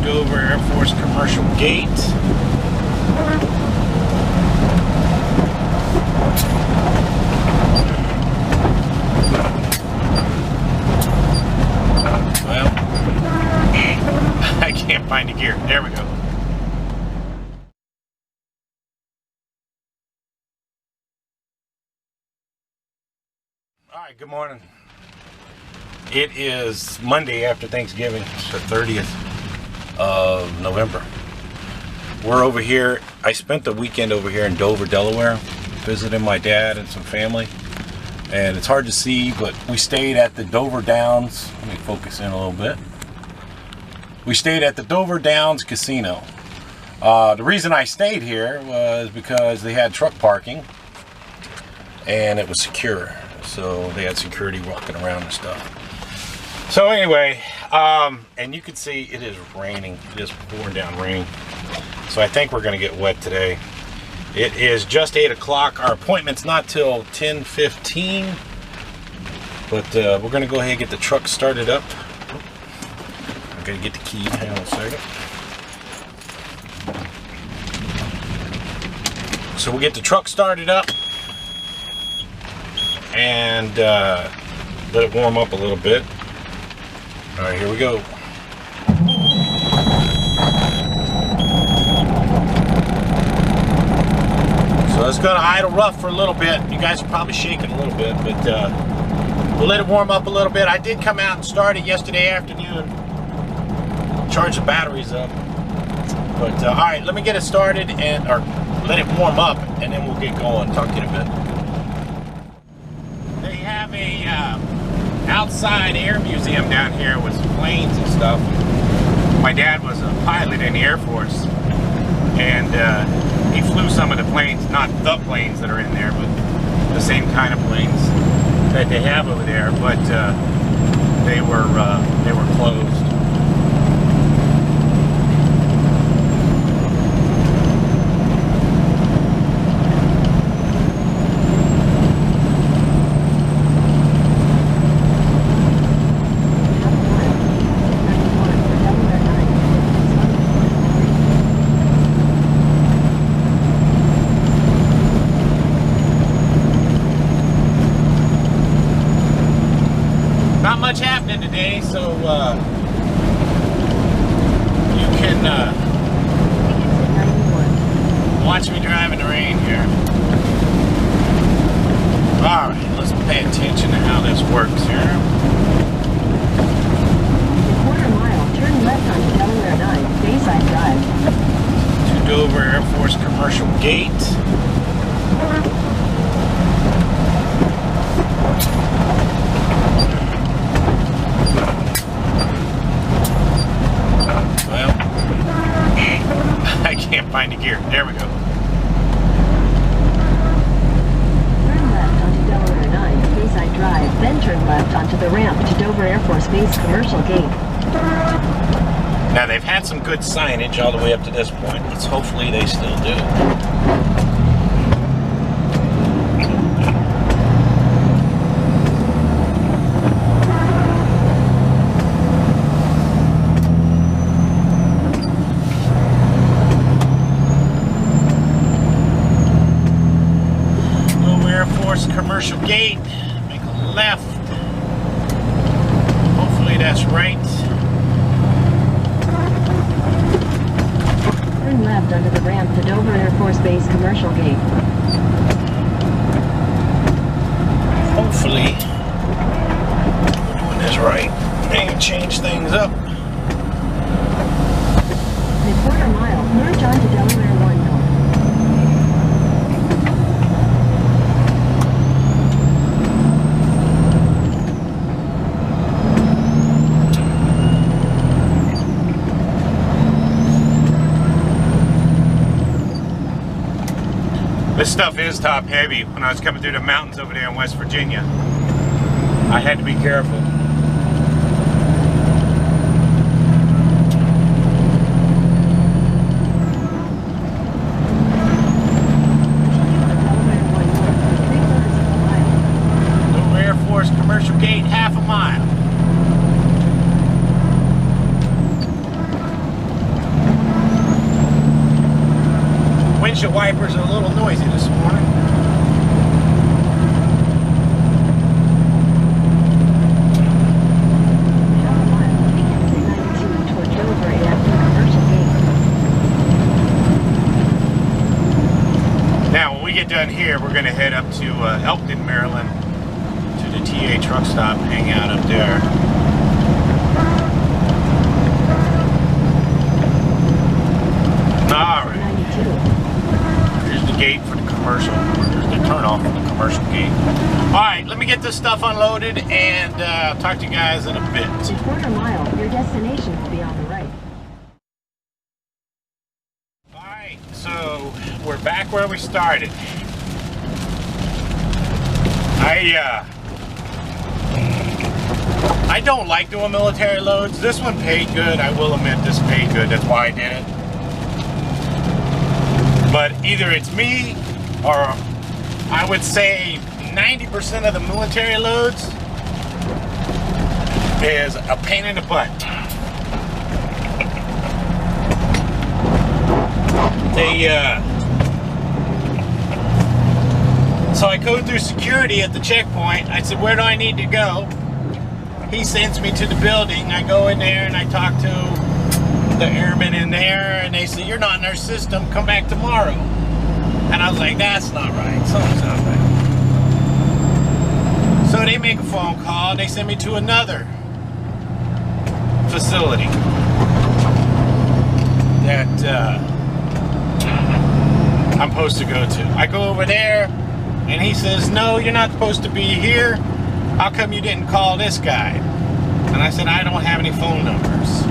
Dover Air Force Commercial Gate. Well, I can't find the gear. There we go. Alright, good morning. It is Monday after Thanksgiving. It's the 30th of November. We're over here. I spent the weekend over here in Dover, Delaware, visiting my dad and some family. And it's hard to see, but we stayed at the Dover Downs. Let me focus in a little bit. We stayed at the Dover Downs Casino. The reason I stayed here was because they had truck parking and it was secure. So they had security walking around and stuff. So anyway, and you can see it is raining. It is pouring down rain. So I think we're going to get wet today. It is just 8 o'clock. Our appointment's not till 10:15. But we're going to go ahead and get the truck started up. I'm going to get the key. Hang on a second. So we'll get the truck started up and let it warm up a little bit. All right, here we go. So it's gonna idle rough for a little bit. You guys are probably shaking a little bit, but we'll let it warm up a little bit. I did come out and start it yesterday afternoon, charge the batteries up. But all right, let me get it started or let it warm up, and then we'll get going. Talk to you in a bit. They have a outside air museum down here with planes and stuff. My dad was a pilot in the Air Force, and he flew some of the planes, not the planes that are in there, but the same kind of planes that they have over there. But they were closed. Not much happening today, so you can watch me drive in the rain here. Alright, let's pay attention to how this works here. Quarter mile, turn left onto Delaware 9, Bayside Drive. To Dover Air Force Commercial Gate. Can't find the gear. There we go. Turn left onto Delaware 9, Bayside Drive, then turn left onto the ramp to Dover Air Force Base Commercial Gate. Now they've had some good signage all the way up to this point. Let's hopefully they still do. Commercial gate, make a left. Hopefully that's right. Turn left onto the ramp to Dover Air Force Base Commercial Gate. Hopefully we're doing this right. Maybe change things up. In a quarter mile, merge onto Delaware 1 North. This stuff is top heavy. When I was coming through the mountains over there in West Virginia, I had to be careful. Dover Air Force Commercial Gate, half a mile. windshield wipers are a little noisy this morning. Now, when we get done here, we're going to head up to Elkton, Maryland, to the TA truck stop, hang out up there. Alright. Here's the gate for the commercial. There's the turnoff for the commercial gate. Alright, let me get this stuff unloaded and talk to you guys in a bit. In a quarter mile, your destination will be on the right. Alright, so we're back where we started. I don't like doing military loads. This one paid good. I will admit this paid good. That's why I did it. But either it's me or I would say 90% of the military loads is a pain in the butt. So I go through security at the checkpoint. I said, where do I need to go? He sends me to the building. I go in there and I talk to the airmen in there, and they say, you're not in our system, come back tomorrow. And I was like, that's not right, something's not right. So they make a phone call and they send me to another facility that I'm supposed to go to. I go over there and he says, no, you're not supposed to be here. How come you didn't call this guy? And I said, I don't have any phone numbers.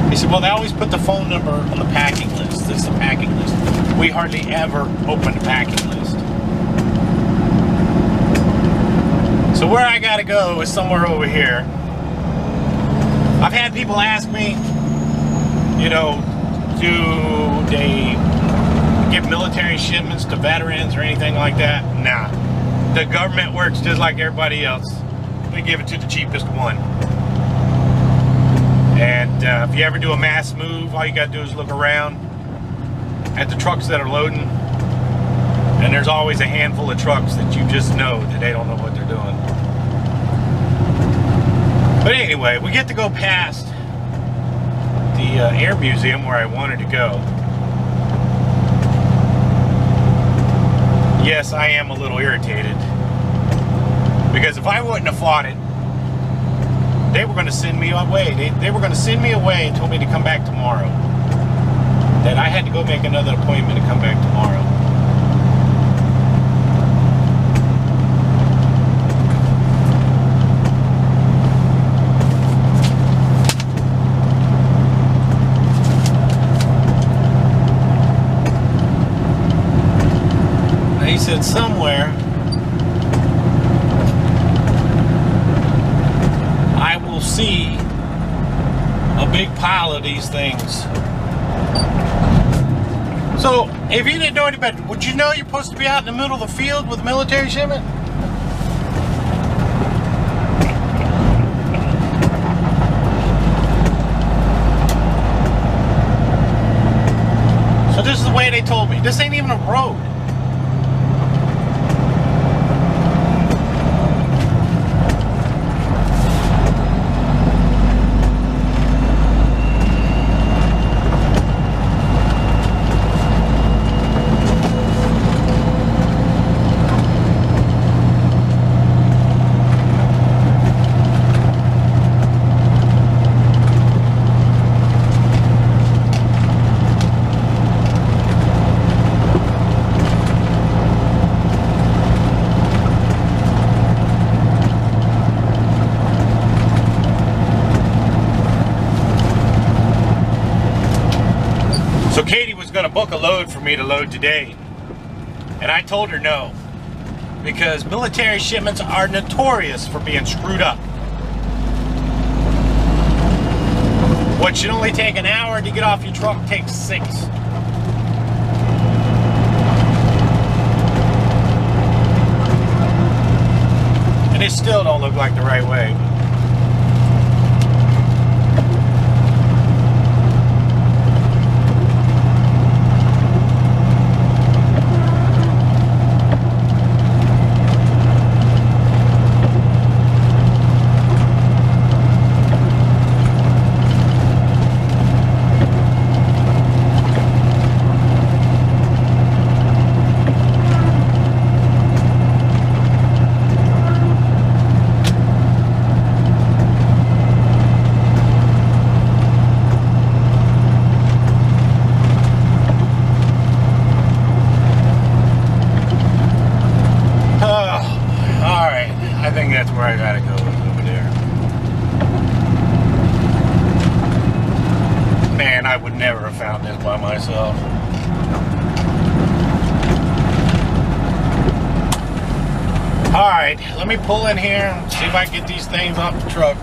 He said, well, they always put the phone number on the packing list. This is the packing list. We hardly ever open the packing list. So where I gotta go is somewhere over here. I've had people ask me, you know, do they give military shipments to veterans or anything like that? Nah. The government works just like everybody else. They give it to the cheapest one. And if you ever do a mass move, all you gotta do is look around at the trucks that are loading, and there's always a handful of trucks that you just know that they don't know what they're doing. But anyway, we get to go past the Air Museum where I wanted to go. Yes, I am a little irritated, because if I wouldn't have fought it, they were going to send me away. They were going to send me away and told me to come back tomorrow. That I had to go make another appointment to come back tomorrow. And he said somewhere, I will see a big pile of these things. So, if you didn't know any better, would you know you're supposed to be out in the middle of the field with a military shipment? So this is the way they told me. This ain't even a road. So Katie was going to book a load for me to load today, and I told her no, because military shipments are notorious for being screwed up. What should only take an hour to get off your truck takes 6. And it still don't look like the right way. I would never have found this by myself. Alright, let me pull in here and see if I can get these things off the truck.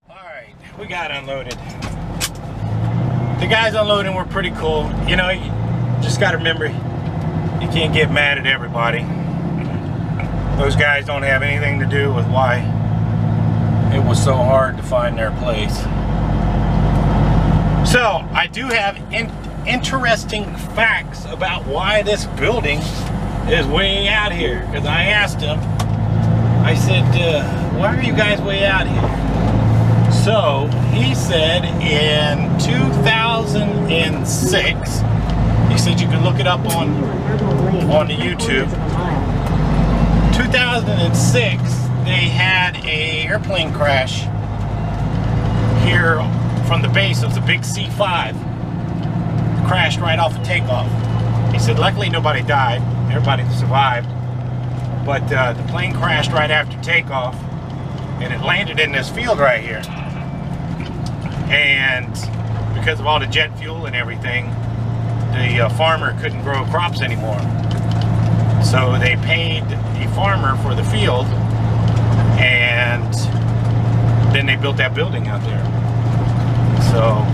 Alright, we got unloaded. The guys unloading were pretty cool. You know, you just got to remember, you can't get mad at everybody. Those guys don't have anything to do with why it was so hard to find their place. So, I do have interesting facts about why this building is way out here. Because I asked him, I said, why are you guys way out here? So, he said in 2006, he said you can look it up on the YouTube. 2006, they had a airplane crash here from the base. It was a big C5. Crashed right off of takeoff. He said luckily nobody died. Everybody survived. But the plane crashed right after takeoff, and it landed in this field right here. And because of all the jet fuel and everything, the farmer couldn't grow crops anymore. So they paid the farmer for the field, and then they built that building out there. So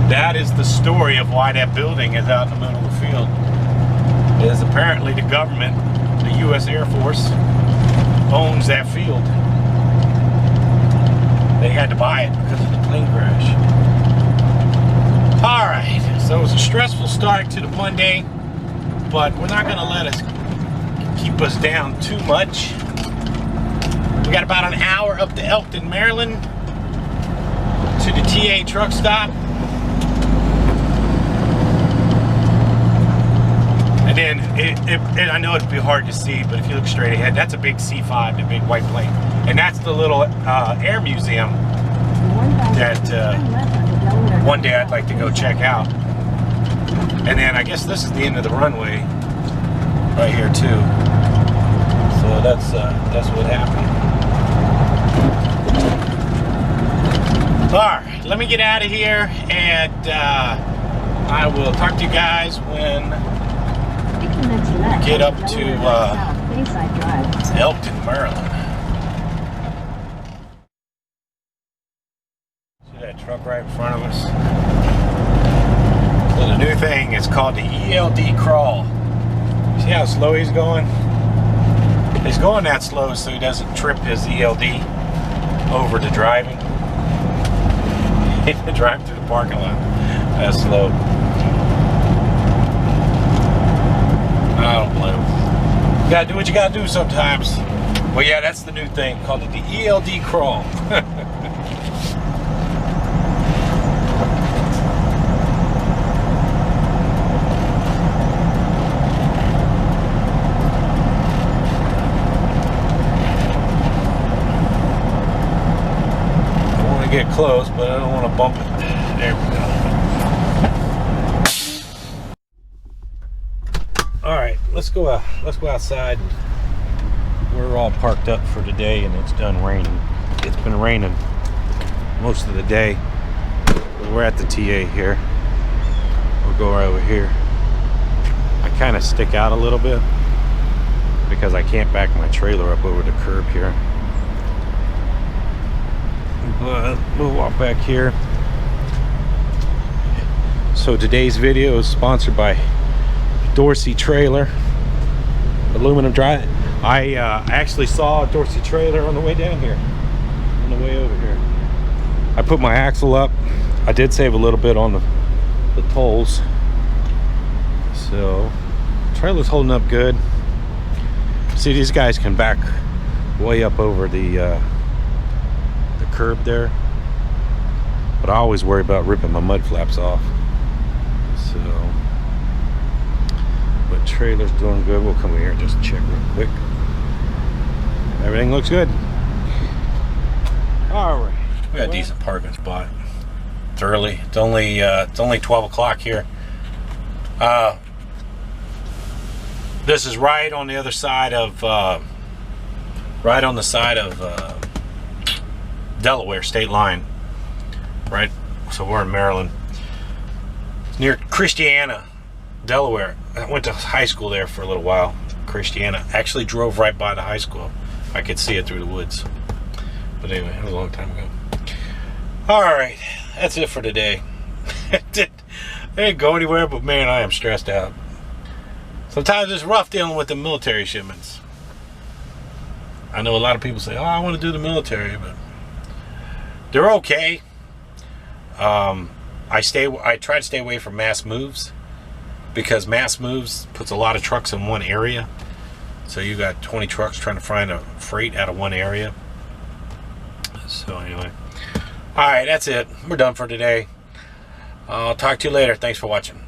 that is the story of why that building is out in the middle of the field. Is apparently the government, the U.S. Air Force, owns that field. They had to buy it because of the plane crash. Alright, so it was a stressful start to the Monday, but we're not going to let us keep us down too much. We got about an hour up to Elkton, Maryland, to the TA truck stop. And then, I know it'd be hard to see, but if you look straight ahead, that's a big C5, the big white plane. And that's the little air museum that one day I'd like to go check out. And then I guess this is the end of the runway right here too. So that's what happened. Alright, let me get out of here, and I will talk to you guys when we get up to Elkton, Maryland. See that truck right in front of us? So the new thing is called the ELD crawl. See how slow he's going? He's going that slow so he doesn't trip his ELD over to driving. He can drive through the parking lot that slow. I don't blame him. You gotta do what you gotta do sometimes. Well, yeah, that's the new thing, called it the ELD crawl. Get close, but I don't want to bump it. There we go. All right, let's go outside. We're all parked up for today, and it's done raining. It's been raining most of the day. We're at the TA here. We'll go right over here. I kind of stick out a little bit because I can't back my trailer up over the curb here. But we'll walk back here. So today's video is sponsored by Dorsey Trailer, aluminum dry. I actually saw a Dorsey trailer on the way down here, on the way over here. I put my axle up. I did save a little bit on the tolls. So trailer's holding up good. See, these guys can back way up over the curb there, but I always worry about ripping my mud flaps off. So, but trailer's doing good. We'll come over here and just check real quick. Everything looks good. All right, we got a decent parking spot. It's early. It's only 12 o'clock here. This is right on the other side of Delaware state line. Right, so we're in Maryland. It's near Christiana, Delaware. I went to high school there for a little while. Christiana. Actually drove right by the high school. I could see it through the woods. But anyway, it was a long time ago. Alright, that's it for today. I didn't go anywhere, but man, I am stressed out. Sometimes it's rough dealing with the military shipments. I know a lot of people say, oh, I want to do the military, but they're okay. I try to stay away from mass moves, because mass moves puts a lot of trucks in one area. So you got 20 trucks trying to find a freight out of one area. So anyway, all right, that's it. We're done for today. I'll talk to you later. Thanks for watching.